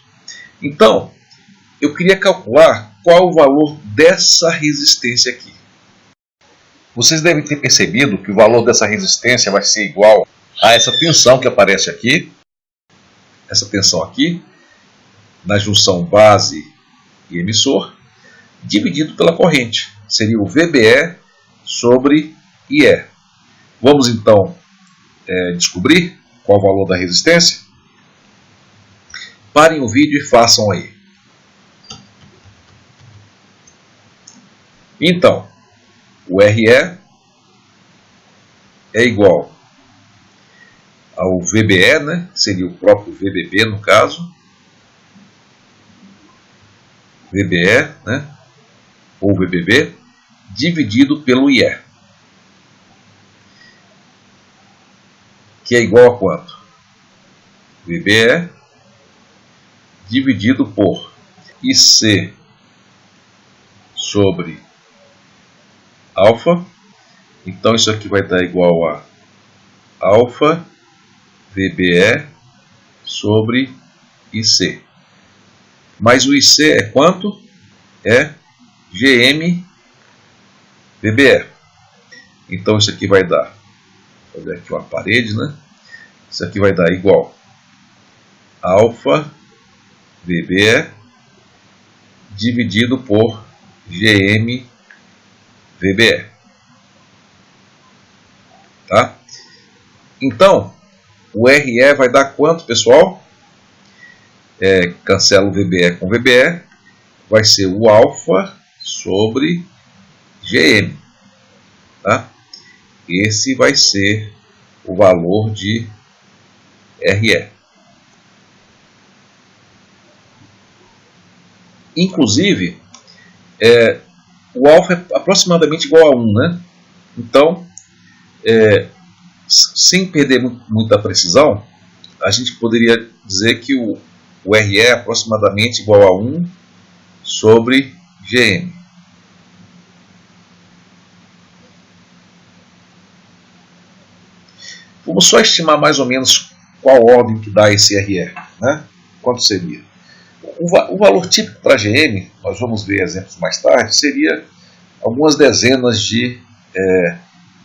Então, eu queria calcular qual o valor dessa resistência aqui. Vocês devem ter percebido que o valor dessa resistência vai ser igual a essa tensão que aparece aqui, essa tensão aqui, na junção base e emissor, dividido pela corrente. Seria o VBE sobre IE. Vamos então descobrir qual o valor da resistência? Parem o vídeo e façam aí. Então, o RE é igual ao VBE, né? Seria o próprio VBB no caso. VBE, né? Ou VBB, dividido pelo IE. Que é igual a quanto? VBE dividido por IC sobre alfa. Então isso aqui vai dar igual a alfa VBE sobre IC. Mas o IC é quanto? É GM VBE. Então isso aqui vai dar, vou fazer aqui uma parede, né? Isso aqui vai dar igual alfa VBE dividido por GM VBE. Tá? Então, o RE vai dar quanto, pessoal? Cancela o VBE com VBE, vai ser o alfa sobre GM. Tá? Esse vai ser o valor de RE. Inclusive, o alfa é aproximadamente igual a 1, né? Então, sem perder muita precisão, a gente poderia dizer que o RE é aproximadamente igual a 1 sobre GM. Vamos só estimar mais ou menos qual ordem que dá esse RE, né? Quanto seria? O valor típico para GM, nós vamos ver exemplos mais tarde, seria algumas dezenas de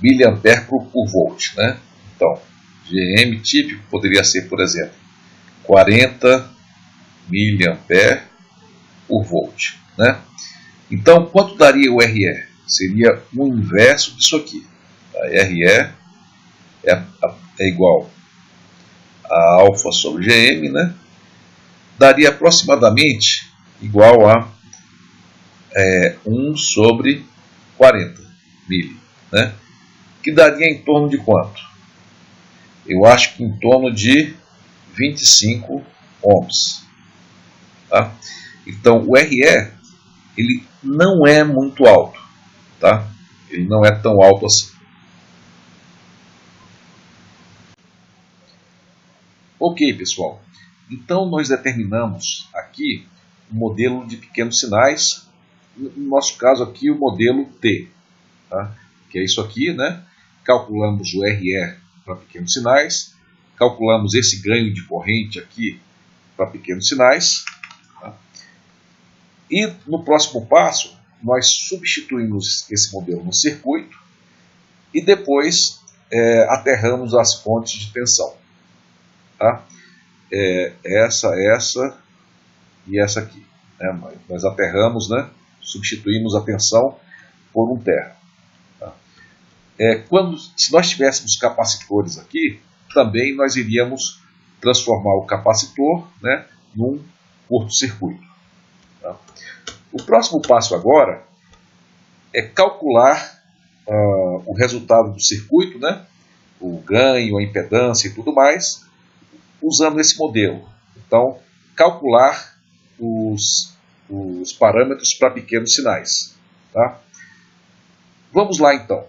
miliampere por volt, né? Então, GM típico poderia ser, por exemplo, 40 miliampere por volt, né? Então, quanto daria o RE? Seria o inverso disso aqui. Tá? RE é igual a alfa sobre GM, né? Daria aproximadamente igual a 1 sobre 40 mili, né? Que daria em torno de quanto? Eu acho que em torno de 25 ohms. Tá? Então, o RE ele não é muito alto. Tá? Ele não é tão alto assim. Ok, pessoal. Então, nós determinamos aqui o modelo de pequenos sinais. No nosso caso aqui, o modelo T. Tá? Que é isso aqui, né? Calculamos o RE para pequenos sinais. Calculamos esse ganho de corrente aqui para pequenos sinais. Tá? E no próximo passo, nós substituímos esse modelo no circuito e depois aterramos as fontes de tensão. Tá? Essa e essa aqui. Né? Nós aterramos, né? Substituímos a tensão por um terra. Tá? Se nós tivéssemos capacitores aqui, também nós iríamos transformar o capacitor, né, num curto-circuito. Tá? O próximo passo agora é calcular o resultado do circuito, né, o ganho, a impedância e tudo mais, usando esse modelo. Então, calcular os parâmetros para pequenos sinais. Tá? Vamos lá então.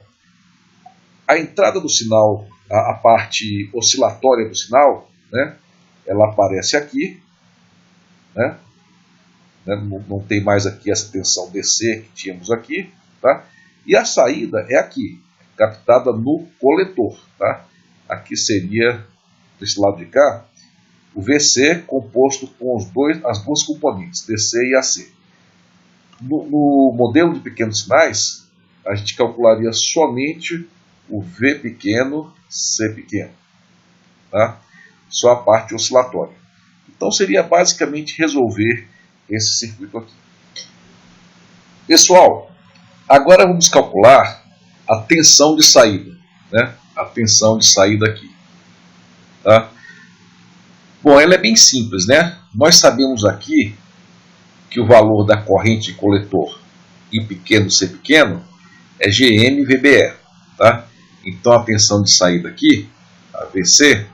A entrada do sinal, a parte oscilatória do sinal, né, ela aparece aqui, né? Não tem mais aqui essa tensão DC que tínhamos aqui, tá? E a saída é aqui, captada no coletor, tá? Aqui seria, desse lado de cá, o VC composto com as duas componentes, DC e AC. No modelo de pequenos sinais, a gente calcularia somente o V pequeno, C pequeno, tá? Só a parte oscilatória. Então seria basicamente resolver esse circuito aqui. Pessoal, agora vamos calcular a tensão de saída, né? A tensão de saída aqui. Tá? Bom, ela é bem simples, né? Nós sabemos aqui que o valor da corrente de coletor I pequeno C pequeno é GM VBE, tá? Então a tensão de saída aqui, a VC,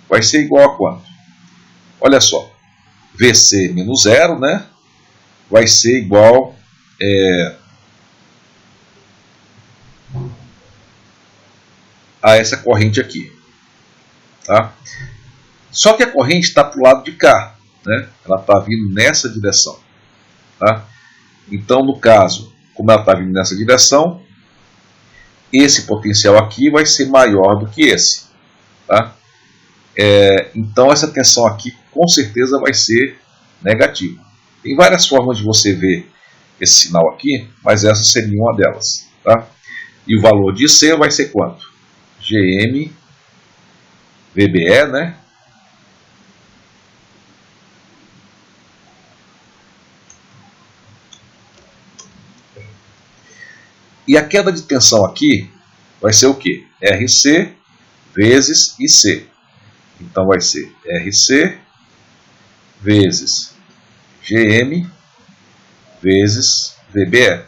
vai ser igual a quanto? Olha só, VC menos zero, né? Vai ser igual a essa corrente aqui, tá? Só que a corrente está para o lado de cá, né? Ela está vindo nessa direção, tá? Então, no caso, como ela está vindo nessa direção, esse potencial aqui vai ser maior do que esse, tá? Então, essa tensão aqui, com certeza, vai ser negativa. Tem várias formas de você ver esse sinal aqui, mas essa seria uma delas, tá? E o valor de C vai ser quanto? GM VBE, né? E a queda de tensão aqui vai ser o quê? RC vezes IC. Então vai ser RC vezes GM vezes VBE.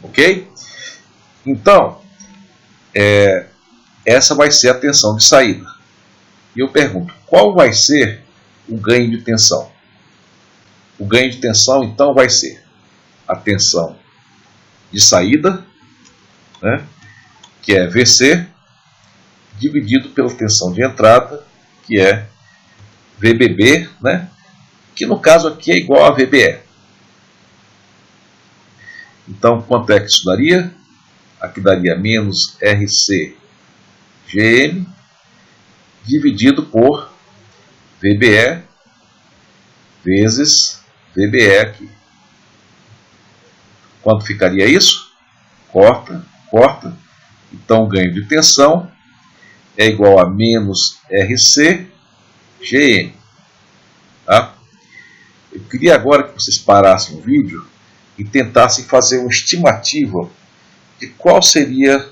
Ok? Então, essa vai ser a tensão de saída. E eu pergunto, qual vai ser o ganho de tensão? O ganho de tensão, então, vai ser a tensão de saída, né, que é VC, dividido pela tensão de entrada, que é VBB, né, que no caso aqui é igual a VBE. Então, quanto é que isso daria? Aqui daria menos RC GM, dividido por VBE vezes VBE aqui. Quanto ficaria isso? Corta, corta. Então, o ganho de tensão é igual a menos RC GM. Tá? Eu queria agora que vocês parassem o vídeo e tentassem fazer uma estimativa de qual seria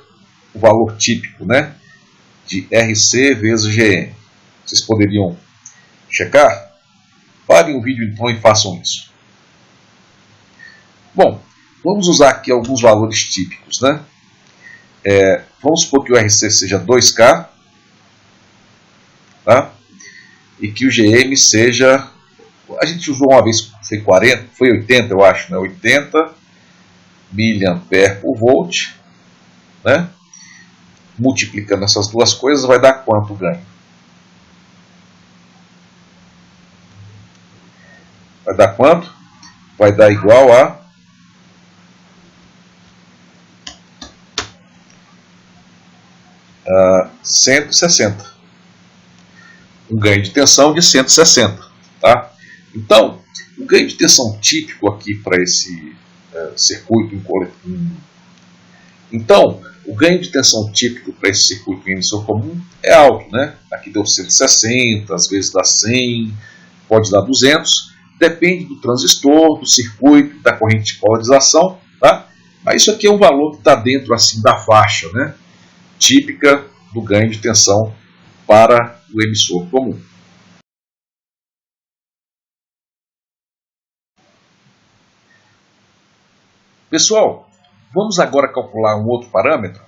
o valor típico, né, de RC vezes GM. Vocês poderiam checar? Parem o vídeo então e façam isso. Bom, vamos usar aqui alguns valores típicos, né? Vamos supor que o RC seja 2K, tá? E que o GM seja, a gente usou uma vez, foi 40, foi 80 eu acho, né? 80 miliampere por volt, né? Multiplicando essas duas coisas vai dar quanto ganho? Vai dar quanto? Vai dar igual a 160. um ganho de tensão de 160. Tá? Então, o ganho de tensão típico aqui para esse circuito Então, o ganho de tensão típico para esse circuito em emissor comum é alto, né? Aqui deu 160, às vezes dá 100, pode dar 200, depende do transistor, do circuito, da corrente de polarização, tá? Mas isso aqui é um valor que está dentro assim da faixa, né? Típica do ganho de tensão para o emissor comum. Pessoal, vamos agora calcular um outro parâmetro,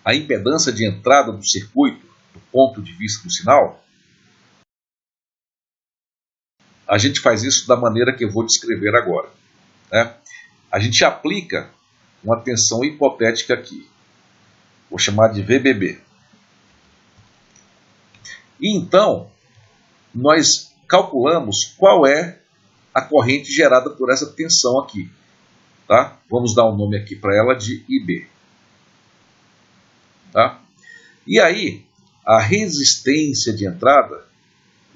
a impedância de entrada do circuito do ponto de vista do sinal. A gente faz isso da maneira que eu vou descrever agora, né? A gente aplica uma tensão hipotética aqui, vou chamar de VBB. E então, nós calculamos qual é a corrente gerada por essa tensão aqui. Tá? Vamos dar um nome aqui para ela de IB. Tá? E aí, a resistência de entrada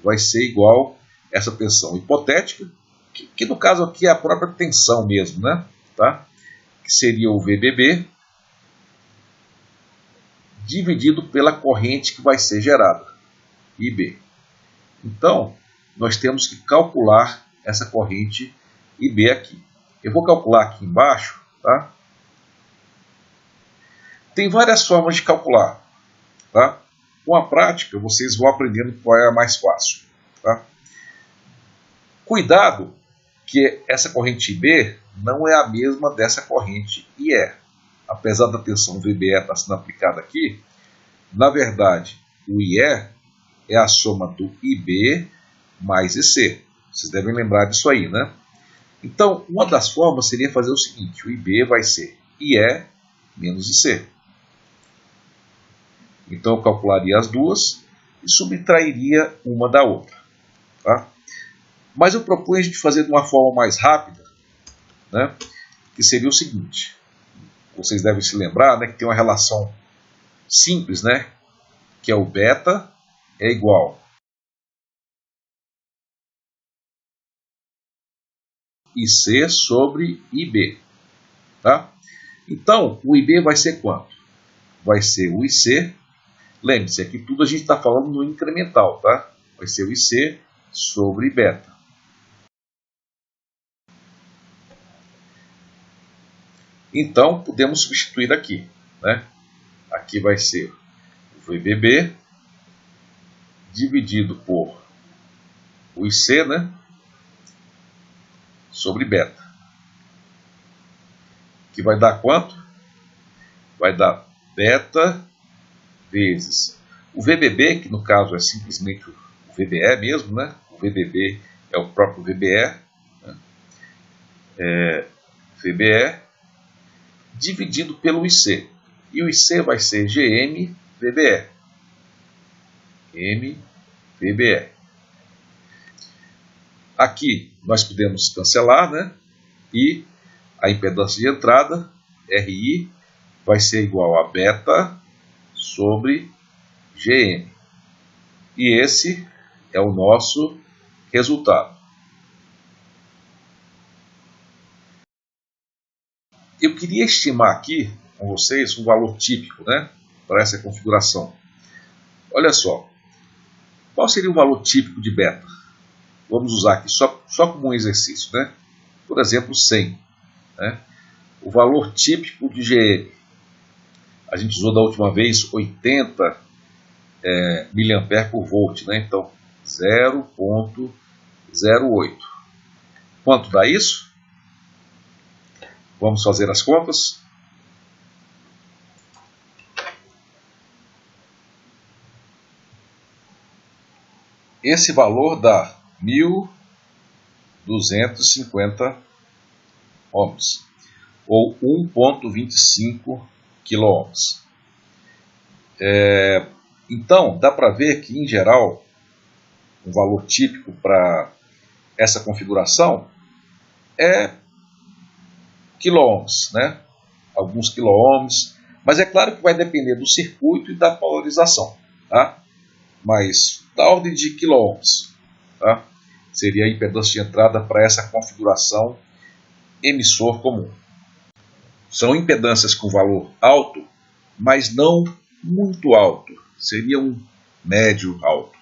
vai ser igual a essa tensão hipotética, que no caso aqui é a própria tensão mesmo, né? Tá? Que seria o VBB dividido pela corrente que vai ser gerada, IB. Então, nós temos que calcular essa corrente IB aqui. Eu vou calcular aqui embaixo, tá? Tem várias formas de calcular, tá? Com a prática, vocês vão aprendendo qual é a mais fácil, tá? Cuidado que essa corrente IB não é a mesma dessa corrente IE. Apesar da tensão VBE estar sendo aplicada aqui, na verdade, o IE é a soma do IB mais IC. Vocês devem lembrar disso aí, né? Então, uma das formas seria fazer o seguinte: o IB vai ser IE menos IC. Então, eu calcularia as duas e subtrairia uma da outra. Tá? Mas eu proponho a gente fazer de uma forma mais rápida, né? Que seria o seguinte: vocês devem se lembrar, né, que tem uma relação simples, né? Que é o beta é igual IC sobre IB. Tá? Então, o IB vai ser quanto? Vai ser o IC. Lembre-se, aqui tudo a gente está falando no incremental, tá? Vai ser o IC sobre beta. Então, podemos substituir aqui, né? Aqui vai ser o VBB dividido por o IC, né? Sobre beta. Que vai dar quanto? Vai dar beta vezes o VBB, que no caso é simplesmente o VBE mesmo, né? O VBB é o próprio VBE, né? VBE dividido pelo IC. E o IC vai ser GM VBE. MVBE. Aqui nós podemos cancelar, né? E a impedância de entrada, RI, vai ser igual a beta sobre GM. E esse é o nosso resultado. Eu queria estimar aqui com vocês um valor típico, né, para essa configuração. Olha só, qual seria o valor típico de beta? Vamos usar aqui só como um exercício, né? Por exemplo, 100. Né? O valor típico de GM, a gente usou da última vez 80 mA por volt, né? Então 0,08. Quanto dá isso? Vamos fazer as contas. Esse valor dá 1.250 ohms, ou 1,25 kΩ. Então, dá para ver que, em geral, um valor típico para essa configuração é quiloohms, né? Alguns quiloohms, mas é claro que vai depender do circuito e da polarização, tá? mas da ordem de quiloohms, tá? Seria a impedância de entrada para essa configuração emissor comum. São impedâncias com valor alto, mas não muito alto, seria um médio alto.